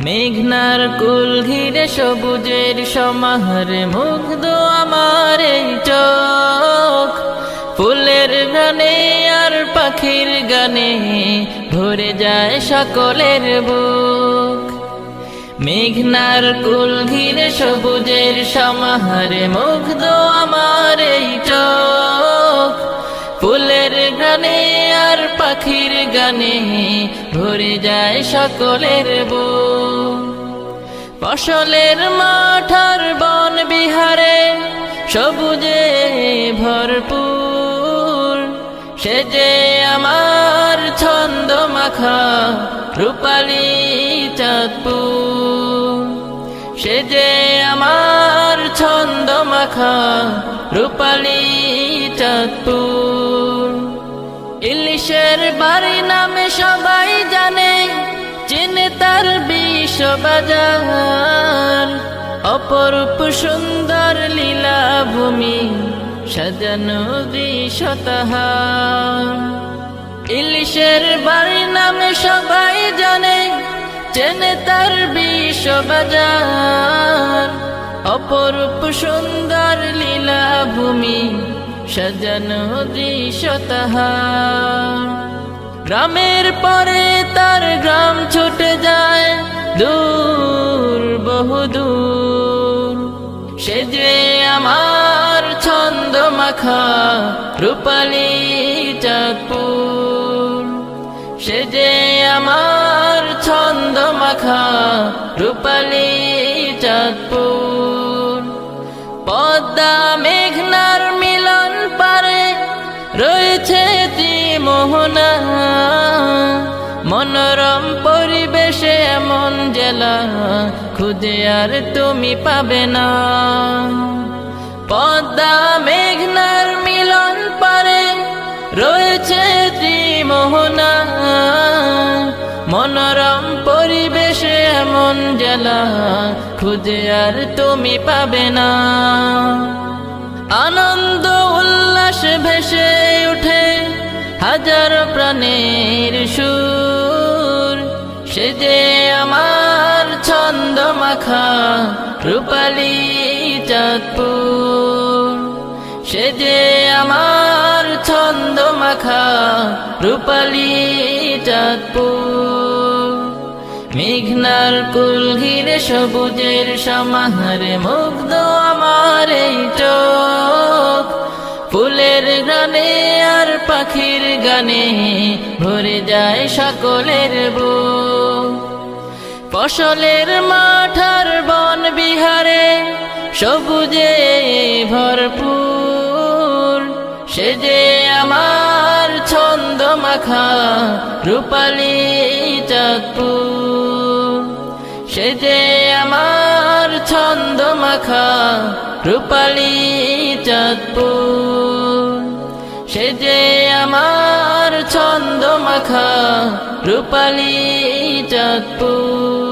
মেঘনার কুল ঘিরে সবুজের সমাহারে মুগ্ধ আমার এই চোখ, ফুলের গানে আর পাখির গানে ভরে যায় সকলের বুক। মেঘনার কুল ঘিরে সবুজের সমাহারে মুগ্ধ আমার এই চোখ, ফুলের গানে আর পাখির গানে ভরে যায় সকলের বুক। ফসলের মাঠ আর বন বিহারে সবুজে ভরপুর, সে যে আমার ছন্দ মাখা রূপালী চাঁদপুর, সে যে আমার ছন্দ মাখা রূপালী চাঁদপুর। ইলিশের বাড়ি নামে সবাই জানে, চিনে তার বিশ্ববাজার, অপরূপ সুন্দর লীলাভূমি সাজানো দ্বিশতাহার। ইলিশের বাড়ি নামে সবাই জানে, চেনে তার বিশ্ববাজার, অপরূপ সুন্দর লীলাভূমি সাজানো দ্বিশতাহার। গ্রামের পরে তার গ্রাম ছুটে যায় দূর বহুদূর, সে যে আমার ছন্দ মাখা রূপালী চাঁদপুর, সে যে আমার ছন্দ মাখা রূপালী চাঁদপুর। পদ্মা মেঘনার মিলন পারে রয়েছে ত্রিমোহনা, মনোরম পরিবেশে এমন জেলা খুঁজে আর তুমি পাবে না। পদ্মা মেঘনার মিলন পারে রয়েছে ত্রিমোহনা, মনোরম পরিবেশে এমন জেলা খুঁজে আর তুমি পাবে না। আনন্দ উল্লাস ভেসে উঠে হাজার প্রাণের সুর, সে যে আমার ছন্দ মাখা রূপালী চাঁদপুর, সে যে আমার ছন্দ মাখা রূপালী চাঁদপুর। মেঘনার কুল ঘিরে সবুজের সমাহারে মুগ্ধ আমার এই চোখ, ফুলের গানে আর পাখির গানে ভরে যায় সকলের বুক। ফসলের মাঠ আর বন বিহারে সবুজে ভরপুর, সে যে আমার ছন্দ মাখা রূপালী চাঁদপুর, সে যে আমার ছন্দ মাখা রূপালী চাঁদপুর, সে যে আমার ছন্দ মাখা রূপালী চাঁদপুর।